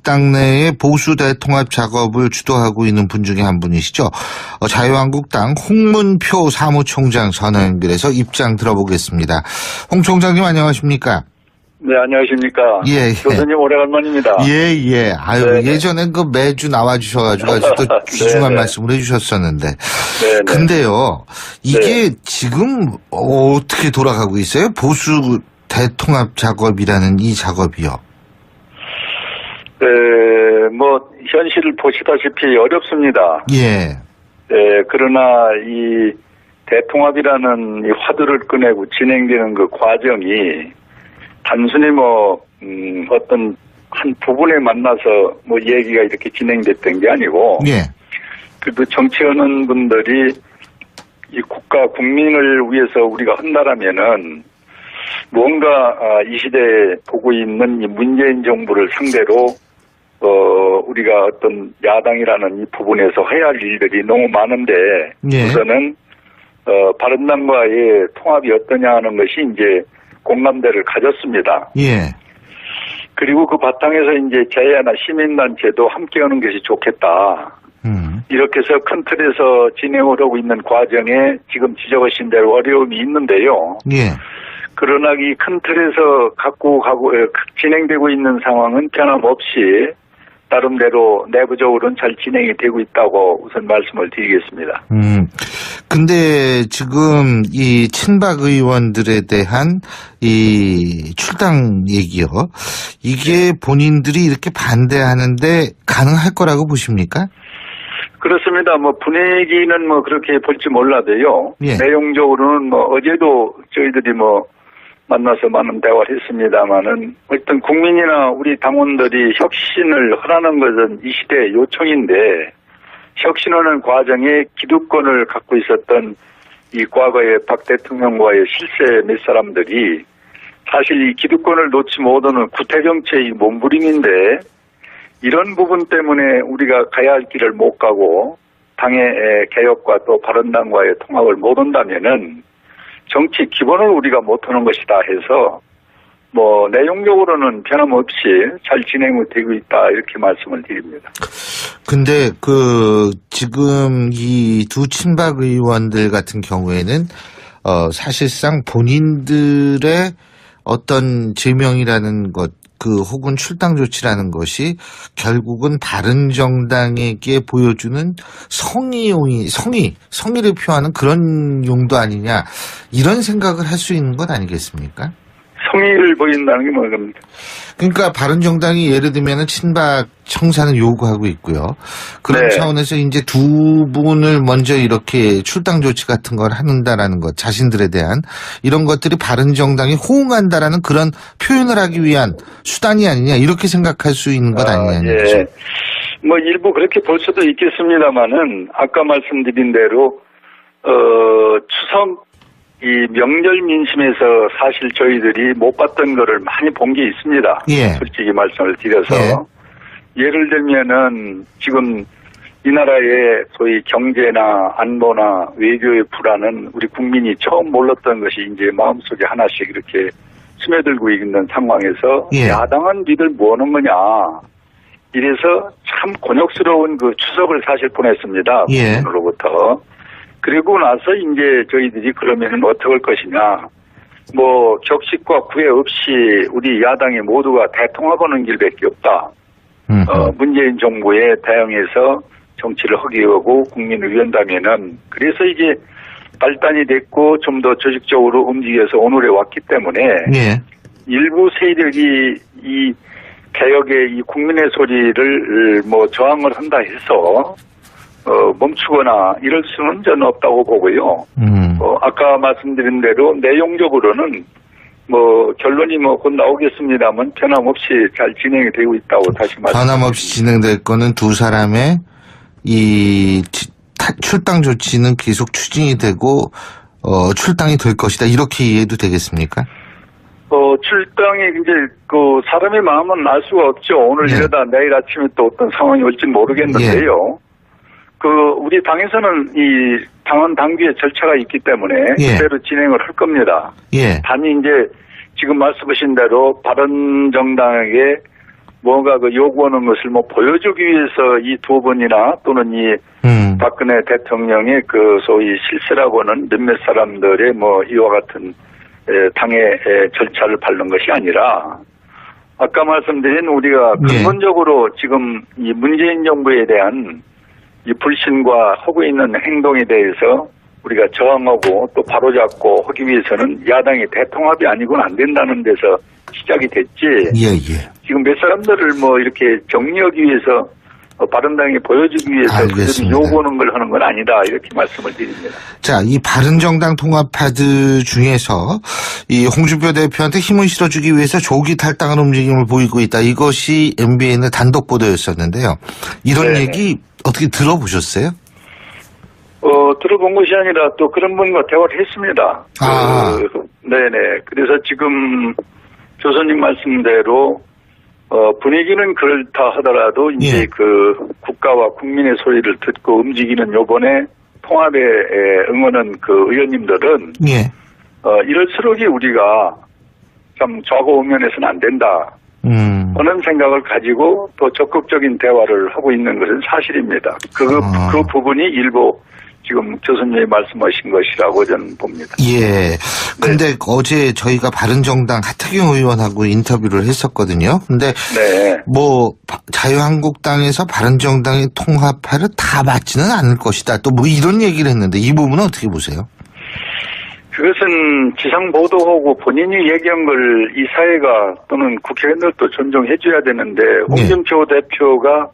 자유한국당 내의 보수 대통합 작업을 주도하고 있는 분 중에 한 분이시죠. 자유한국당 홍문표 사무총장 전화 연결해서 입장 들어보겠습니다. 홍 총장님 안녕하십니까? 네, 안녕하십니까. 예. 교수님 오래간만입니다. 예. 아유, 네네. 예전엔 그 매주 나와주셔가지고 아주 또 귀중한 말씀을 해주셨었는데. 네네. 근데요, 이게 지금 어떻게 돌아가고 있어요? 보수 대통합 작업이라는 이 작업이요. 현실을 보시다시피 어렵습니다. 예. 그러나 이 대통합이라는 이 화두를 꺼내고 진행되는 그 과정이 단순히 어떤 한 부분에 만나서 얘기가 이렇게 진행됐던 게 아니고, 예. 그래도 정치하는 분들이 이 국가 국민을 위해서 우리가 한다라면은 뭔가 이 시대에 보고 있는 이 문재인 정부를 상대로 우리가 어떤 야당이라는 이 부분에서 해야 할 일들이 너무 많은데, 예. 우선은 바른당과의 통합이 어떠냐 하는 것이 이제 공감대를 가졌습니다. 예. 그리고 그 바탕에서 이제 재야나 시민단체도 함께하는 것이 좋겠다. 이렇게 해서 큰 틀에서 진행을 하고 있는 과정에 지금 지적하신 대로 어려움이 있는데요. 예. 그러나 이 큰 틀에서 갖고 가고 진행되고 있는 상황은 변함없이 나름대로 내부적으로는 잘 진행이 되고 있다고 우선 말씀을 드리겠습니다. 근데 지금 이 친박 의원들에 대한 이 출당 얘기요. 이게 본인들이 이렇게 반대하는데 가능할 거라고 보십니까? 그렇습니다. 분위기는 그렇게 볼지 몰라도요. 예. 내용적으로는 어제도 저희들이 만나서 많은 대화를 했습니다만은 어떤 국민이나 우리 당원들이 혁신을 하라는 것은 이 시대의 요청인데 혁신하는 과정에 기득권을 갖고 있었던 이 과거의 박 대통령과의 실세 몇 사람들이 사실 이 기득권을 놓지 못하는 구태정치의 몸부림인데 이런 부분 때문에 우리가 가야 할 길을 못 가고 당의 개혁과 또 바른당과의 통합을 못 한다면은 정치 기본을 우리가 못하는 것이다 해서 내용적으로는 변함없이 잘 진행되고 있다 이렇게 말씀을 드립니다. 근데 지금 이 두 친박 의원들 같은 경우에는 사실상 본인들의 어떤 제명이라는 것 혹은 출당 조치라는 것이 결국은 바른정당에게 보여주는 성의를 표하는 그런 용도 아니냐 이런 생각을 할 수 있는 것 아니겠습니까? 성의를 보인다는 게 뭐입니까? 그러니까 바른정당이 예를 들면 친박 청산을 요구하고 있고요. 그런 네. 차원에서 이제 두 분을 먼저 이렇게 출당 조치 같은 걸 한다라는 것, 자신들에 대한 이런 것들이 바른정당이 호응한다라는 그런 표현을 하기 위한 수단이 아니냐 이렇게 생각할 수 있는 것 아니냐는 거죠. 예. 일부 그렇게 볼 수도 있겠습니다만은 아까 말씀드린 대로 추석 이 명절 민심에서 사실 저희들이 못 봤던 거를 많이 본 게 있습니다. 예. 솔직히 말씀을 드려서. 예를 들면은 지금 이 나라의 소위 경제나 안보나 외교의 불안은 우리 국민이 처음 몰랐던 것이 이제 마음속에 하나씩 이렇게 스며들고 있는 상황에서 예. 야당은 니들 뭐 하는 거냐. 이래서 참 곤욕스러운 그 추석을 사실 보냈습니다. 예. 국민으로부터. 그리고 나서 이제 저희들이 그러면 어떻게 할 것이냐. 격식과 구애 없이 우리 야당이 모두가 대통합하는 길밖에 없다. 문재인 정부에 대응해서 정치를 하기 하고 국민을 위한다면은 그래서 이게 발단이 됐고 좀 더 조직적으로 움직여서 오늘에 왔기 때문에 예. 일부 세력이 이 개혁의 이 국민의 소리를 저항을 한다 해서 멈추거나 이럴 수는 저는 없다고 보고요. 아까 말씀드린 대로 내용적으로는 결론이 곧 나오겠습니다만 변함없이 잘 진행이 되고 있다고 다시 말씀드립니다. 변함없이 진행될 거는 두 사람의 이 출당 조치는 계속 추진이 되고 출당이 될 것이다 이렇게 이해도 되겠습니까? 출당이 이제 사람의 마음은 알 수가 없죠. 오늘 예. 이러다 내일 아침에 또 어떤 상황이 올지 모르겠는데요. 우리 당에서는 이 당원 당규의 절차가 있기 때문에 예. 그대로 진행을 할 겁니다. 예. 단지 이제 지금 말씀하신 대로 바른정당에게 뭔가 그 요구하는 것을 뭐 보여주기 위해서 이 두 번이나 또는 이 박근혜 대통령의 그 소위 실세라고는 몇몇 사람들의 뭐 이와 같은 당의 절차를 밟는 것이 아니라 아까 말씀드린 우리가 근본적으로 지금 이 문재인 정부에 대한 이 불신과 하고 있는 행동에 대해서 우리가 저항하고 또 바로잡고 하기 위해서는 야당이 대통합이 아니고는 안 된다는 데서 시작이 됐지. 지금 몇 사람들을 뭐 이렇게 정리하기 위해서 바른당이 보여주기 위해서 그들이 요구하는 걸 하는 건 아니다. 이렇게 말씀을 드립니다. 자, 이 바른정당 통합파드 중에서 이 홍준표 대표한테 힘을 실어주기 위해서 조기 탈당하는 움직임을 보이고 있다. 이것이 MBN의 단독 보도였었는데요. 이런 얘기 어떻게 들어보셨어요? 들어본 것이 아니라 또 그런 분과 대화를 했습니다. 네네. 그래서 지금 교수님 말씀대로 분위기는 그렇다 하더라도 이제 그 국가와 국민의 소리를 듣고 움직이는 요번에 통합에 응원한 그 의원님들은 이럴수록이 우리가 참 좌고우면해서는 안 된다. 하는 생각을 가지고 또 적극적인 대화를 하고 있는 것은 사실입니다. 그 부분이 일부 지금 교수님이 말씀하신 것이라고 저는 봅니다. 근데 어제 저희가 바른정당 하태경 의원하고 인터뷰를 했었거든요. 근데 뭐 자유한국당에서 바른정당의 통합파를 다 맞지는 않을 것이다. 또 뭐 이런 얘기를 했는데 이 부분은 어떻게 보세요? 그것은 지상 보도하고 본인이 얘기한 걸 이 사회가 또는 국회의원들도 존중해줘야 되는데 홍준표 대표가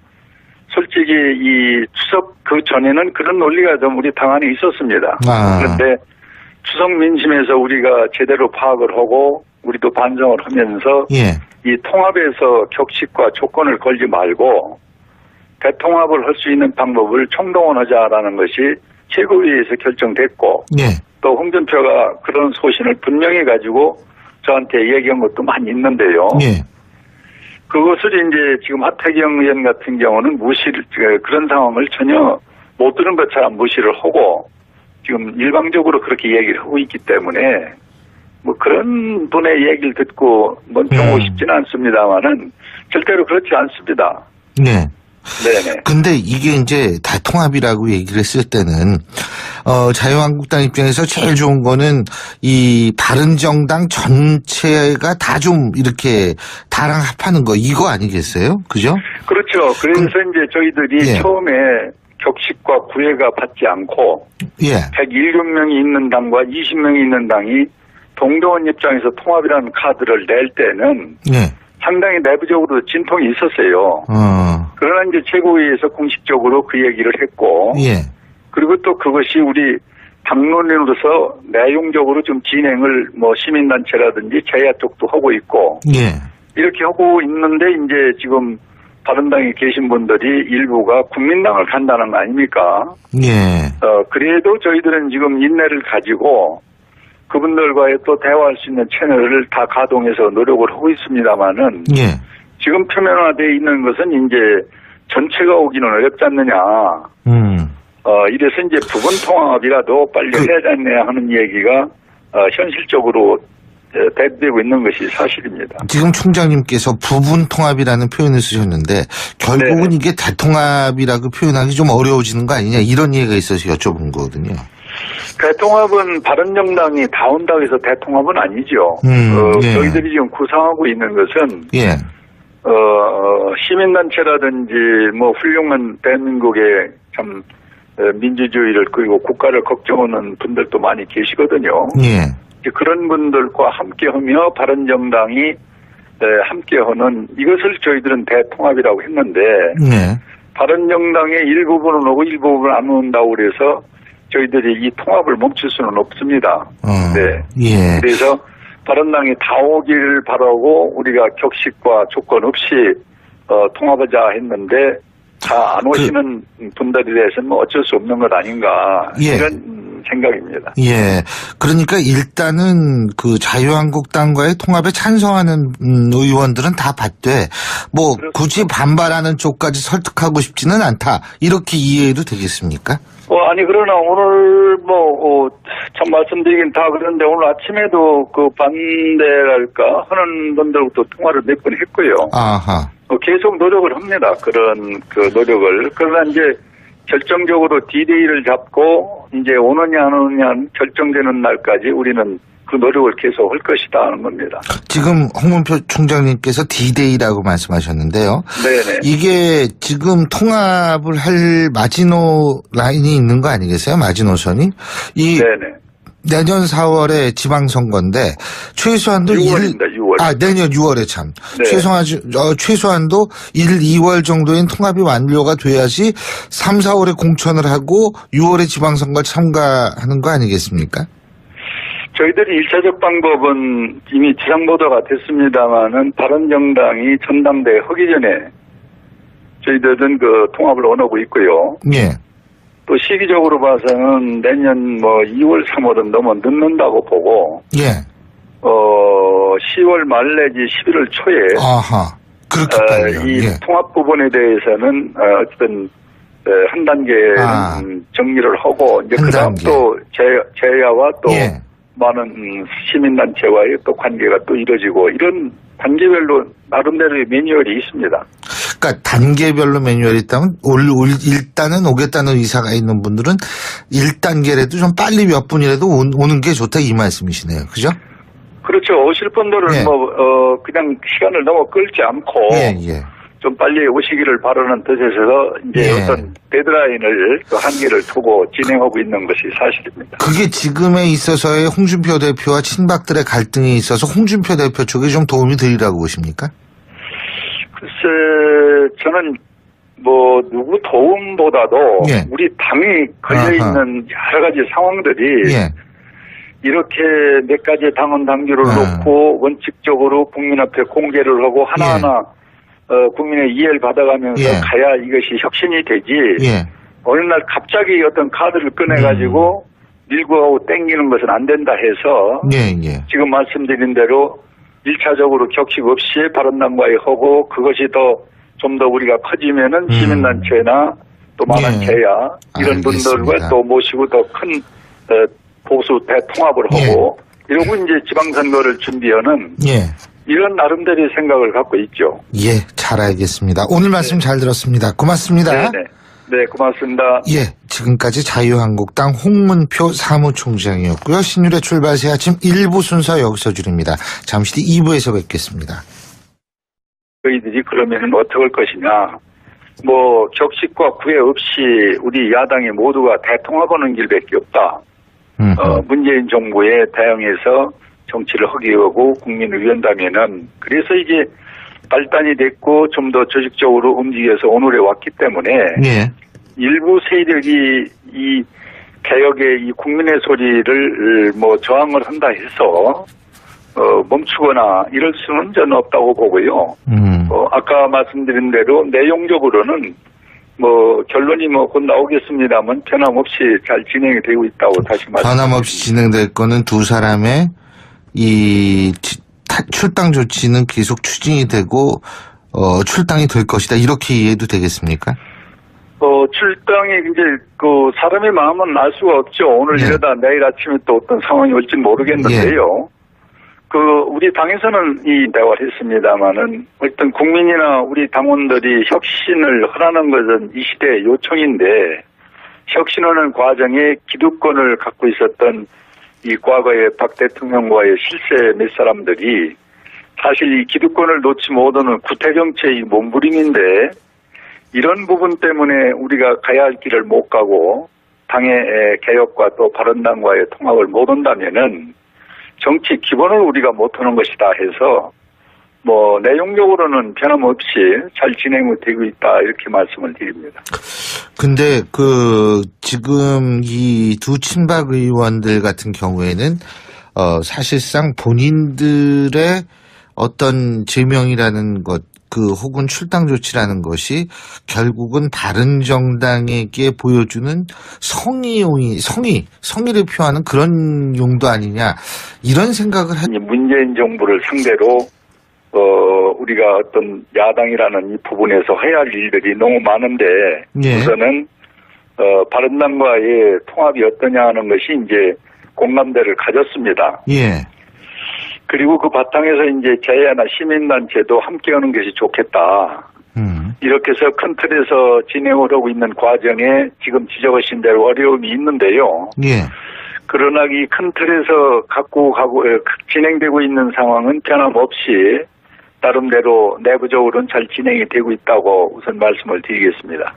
솔직히 이 추석 그 전에는 그런 논리가 좀 우리 당 안에 있었습니다. 그런데 추석 민심에서 우리가 제대로 파악을 하고 우리도 반성을 하면서 이 통합에서 격식과 조건을 걸지 말고 대통합을 할 수 있는 방법을 총동원하자라는 것이 최고위에서 결정됐고 또 홍준표가 그런 소신을 분명히 가지고 저한테 얘기한 것도 많이 있는데요. 그것을 이제 지금 하태경 의원 같은 경우는 그런 상황을 전혀 못 들은 것처럼 무시를 하고 지금 일방적으로 그렇게 얘기를 하고 있기 때문에 뭐 그런 분의 얘기를 듣고 멈춰보고 싶지는 않습니다만은 절대로 그렇지 않습니다. 네네. 근데 이게 이제 대통합이라고 얘기를 했을 때는 자유한국당 입장에서 제일 좋은 거는 이 바른정당 전체가 다 좀 이렇게 다랑 합하는 거 이거 아니겠어요? 그죠? 그렇죠. 그래서 이제 저희들이 처음에 격식과 구애가 받지 않고 107명이 있는 당과 20명이 있는 당이 동등한 입장에서 통합이라는 카드를 낼 때는 상당히 내부적으로 진통이 있었어요. 그러나 이제 최고위에서 공식적으로 그 얘기를 했고, 그리고 또 그것이 우리 당론으로서 내용적으로 좀 진행을 뭐 시민단체라든지 제야 쪽도 하고 있고, 이렇게 하고 있는데 이제 지금 바른당에 계신 분들이 일부가 국민당을 간다는 거 아닙니까? 그래도 저희들은 지금 인내를 가지고 그분들과의 또 대화할 수 있는 채널을 다 가동해서 노력을 하고 있습니다만은 지금 표면화되어 있는 것은 이제 전체가 오기는 어렵지 않느냐. 이래서 이제 부분 통합이라도 빨리 해야 되냐 하는 얘기가 현실적으로 대두되고 있는 것이 사실입니다. 지금 총장님께서 부분 통합이라는 표현을 쓰셨는데 결국은 이게 대통합이라고 표현하기 좀 어려워지는 거 아니냐 이런 얘기가 있어서 여쭤본 거거든요. 대통합은 바른정당이 다 온다고 해서 대통합은 아니죠. 저희들이 지금 구상하고 있는 것은 시민단체라든지 뭐 훌륭한 대한민국의 참 민주주의를 그리고 국가를 걱정하는 분들도 많이 계시거든요. 그런 분들과 함께하며 바른정당이 함께하는 이것을 저희들은 대통합이라고 했는데 바른정당의 일부분은 오고 일부분은 안 온다고 그래서 저희들이 이 통합을 멈출 수는 없습니다. 그래서 바른당이 다 오기를 바라고 우리가 격식과 조건 없이 통합하자 했는데 다 안 오시는 분들에 대해서는 뭐 어쩔 수 없는 것 아닌가 이런 생각입니다. 그러니까 일단은 그 자유한국당과의 통합에 찬성하는 의원들은 다 받되 뭐 굳이 반발하는 쪽까지 설득하고 싶지는 않다 이렇게 이해해도 되겠습니까? 아니 그러나 오늘 참 말씀드리긴 다 그런데 오늘 아침에도 그 반대랄까 하는 분들부터 통화를 몇 번 했고요. 계속 노력을 합니다. 그런 그 노력을. 그러나 이제 결정적으로 D-Day를 잡고 이제 오느냐 안 오느냐 결정되는 날까지 우리는 그 노력을 계속 할 것이다 하는 겁니다. 지금 홍문표 총장님께서 D-Day라고 말씀하셨는데요. 네네. 이게 지금 통합을 할 마지노 라인이 있는 거 아니겠어요? 마지노선이? 네네. 내년 4월에 지방선거인데 최소한도 6월입니다. 6월. 내년 6월에 참. 네. 최소한도 1, 2월 정도인 통합이 완료가 돼야지 3, 4월에 공천을 하고 6월에 지방선거를 참가하는 거 아니겠습니까? 저희들이 1차적 방법은 이미 지상보도가 됐습니다만은 바른정당이 전당대회 하기 전에 저희들은 그 통합을 원하고 있고요. 예. 또 시기적으로 봐서는 내년 2월, 3월은 너무 늦는다고 보고, 예. 10월 말 내지 11월 초에, 아하. 그렇게 빨리요. 이 예. 통합 부분에 대해서는, 어쨌든, 한 단계 정리를 하고, 이제 그 다음 또 제야와 또 예. 많은 시민단체와의 또 관계가 또 이루어지고, 이런 단계별로 나름대로의 매뉴얼이 있습니다. 그러니까 단계별로 매뉴얼이 있다면 일단은 오겠다는 의사가 있는 분들은 1단계라도 좀 빨리 몇 분이라도 오는 게 좋다 이 말씀이시네요. 그죠? 그렇죠. 오실 분들은 예. 그냥 시간을 너무 끌지 않고 예. 좀 빨리 오시기를 바라는 뜻에서 이제 예. 어떤 데드라인을 그 한계를 두고 진행하고 있는 것이 사실입니다. 그게 지금에 있어서의 홍준표 대표와 친박들의 갈등에 있어서 홍준표 대표 쪽에 좀 도움이 되리라고 보십니까? 글쎄, 저는 누구 도움보다도 예. 우리 당이 걸려있는 여러 가지 상황들이 예. 이렇게 몇 가지 당원 당규를 아. 놓고 원칙적으로 국민 앞에 공개를 하고 하나하나 국민의 이해를 받아가면서 예. 가야 이것이 혁신이 되지. 예. 어느 날 갑자기 어떤 카드를 꺼내가지고 밀고 하고 땡기는 것은 안 된다 해서 예. 지금 말씀드린 대로 1차적으로 격식 없이 바른당과의 허구 그것이 좀 더 우리가 커지면은 시민단체나 또 많은 예. 제야 이런 알겠습니다. 분들과 또 모시고 더 큰 보수 대통합을 하고 이러고 이제 지방선거를 준비하는 이런 나름대로의 생각을 갖고 있죠. 예, 잘 알겠습니다. 오늘 말씀 잘 들었습니다. 고맙습니다. 네, 고맙습니다. 예, 지금까지 자유한국당 홍문표 사무총장이었고요. 신율의 출발새 아침 1부 순서 여기서 줄입니다. 잠시 뒤 2부에서 뵙겠습니다. 저희들이 그러면 어떻게 할 것이냐. 격식과 구애 없이 우리 야당이 모두가 대통합하는 길밖에 없다. 문재인 정부에 대응해서 정치를 하기 위하고 국민을 위한다면은 그래서 이제 발단이 됐고 좀 더 조직적으로 움직여서 오늘에 왔기 때문에 일부 세력이 이 개혁의 이 국민의 소리를 저항을 한다 해서 멈추거나 이럴 수는 저는 없다고 보고요. 아까 말씀드린 대로 내용적으로는 결론이 곧 나오겠습니다만 변함없이 잘 진행이 되고 있다고 다시 말씀드립니다. 변함없이 진행될 거는 두 사람의 이 출당 조치는 계속 추진이 되고 출당이 될 것이다. 이렇게 이해도 되겠습니까? 출당이 이제 사람의 마음은 알 수가 없죠. 오늘 이러다 내일 아침에 또 어떤 상황이 올지 모르겠는데요. 우리 당에서는 이 대화를 했습니다만은 어떤 국민이나 우리 당원들이 혁신을 하라는 것은 이 시대의 요청인데 혁신하는 과정에 기득권을 갖고 있었던 이 과거의 박 대통령과의 실세 몇 사람들이 사실 이 기득권을 놓지 못하는 구태정체의 몸부림인데 이런 부분 때문에 우리가 가야 할 길을 못 가고 당의 개혁과 또 바른당과의 통합을 못 한다면은 정치 기본을 우리가 못하는 것이다 해서 내용적으로는 변함없이 잘 진행되고 있다 이렇게 말씀을 드립니다. 근데 지금 이 두 친박 의원들 같은 경우에는 사실상 본인들의 어떤 제명이라는 것 혹은 출당 조치라는 것이 결국은 바른정당에게 보여주는 성의를 표하는 그런 용도 아니냐 이런 생각을 문재인 정부를 상대로 우리가 어떤 야당이라는 이 부분에서 해야 할 일들이 너무 많은데 우선은 바른당과의 통합이 어떠냐 하는 것이 이제 공감대를 가졌습니다. 그리고 그 바탕에서 이제 재야나 시민단체도 함께 하는 것이 좋겠다. 이렇게 해서 큰 틀에서 진행을 하고 있는 과정에 지금 지적하신 대로 어려움이 있는데요. 예. 그러나 이 큰 틀에서 갖고 가고 진행되고 있는 상황은 변함없이 나름대로 내부적으로는 잘 진행이 되고 있다고 우선 말씀을 드리겠습니다.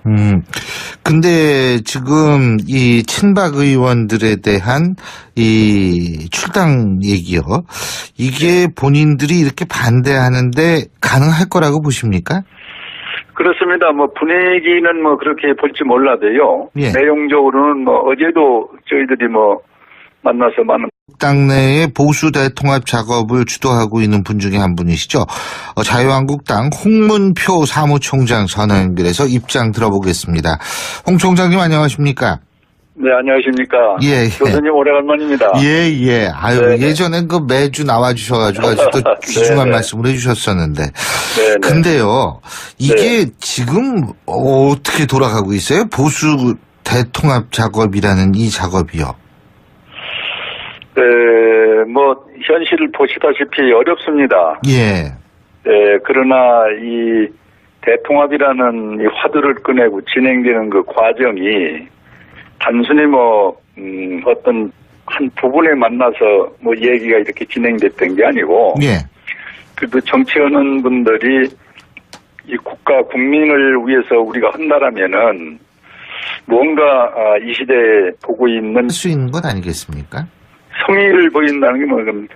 근데 지금 이 친박 의원들에 대한 이 출당 얘기요. 이게 본인들이 이렇게 반대하는데 가능할 거라고 보십니까? 그렇습니다. 뭐 분위기는 뭐 그렇게 볼지 몰라도요. 예. 내용적으로는 뭐 어제도 저희들이 뭐 만나서 많은 당내의 보수 대통합 작업을 주도하고 있는 분 중에 한 분이시죠. 자유한국당 홍문표 사무총장 선언 연결해서 입장 들어보겠습니다. 홍 총장님 안녕하십니까? 네, 안녕하십니까. 예, 예. 교수님 오래간만입니다. 예. 아유, 네네. 예전엔 그 매주 나와주셔가지고 아주 또 귀중한 네네. 말씀을 해주셨었는데. 네네. 근데요, 이게 지금 어떻게 돌아가고 있어요? 보수 대통합 작업이라는 이 작업이요. 뭐 현실을 보시다시피 어렵습니다. 예. 그러나 이 대통합이라는 이 화두를 꺼내고 진행되는 그 과정이 단순히 뭐 어떤 한 부분에 만나서 뭐 얘기가 이렇게 진행됐던 게 아니고 예. 그래도 정치하는 분들이 이 국가 국민을 위해서 우리가 한다라면은 뭔가 이 시대에 보고 있는 할 수 있는 것 아니겠습니까? 성의를 보인다는 게 뭐입니까?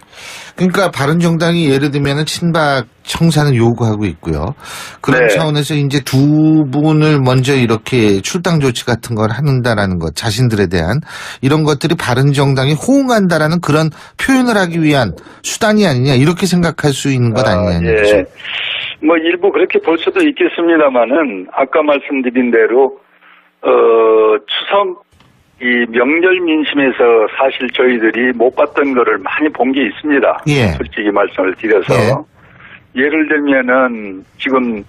그러니까 바른정당이 예를 들면 친박 청산을 요구하고 있고요. 그런 네. 차원에서 이제 두 분을 먼저 이렇게 출당 조치 같은 걸 한다라는 것, 자신들에 대한 이런 것들이 바른정당이 호응한다라는 그런 표현을 하기 위한 수단이 아니냐 이렇게 생각할 수 있는 것 아니냐는 예. 거죠. 뭐 일부 그렇게 볼 수도 있겠습니다만은 아까 말씀드린 대로 추석 이 명절 민심에서 사실 저희들이 못 봤던 거를 많이 본 게 있습니다. 예. 솔직히 말씀을 드려서 예를 들면은 지금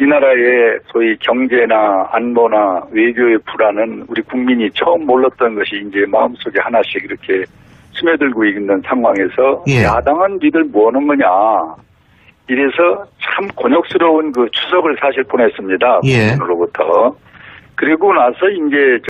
이 나라의 소위 경제나 안보나 외교의 불안은 우리 국민이 처음 몰랐던 것이 이제 마음속에 하나씩 이렇게 스며들고 있는 상황에서 예. 야당은 니들 뭐 하는 거냐. 이래서 참 곤욕스러운 그 추석을 사실 보냈습니다. 예. 국민으로부터. 그리고 나서 이제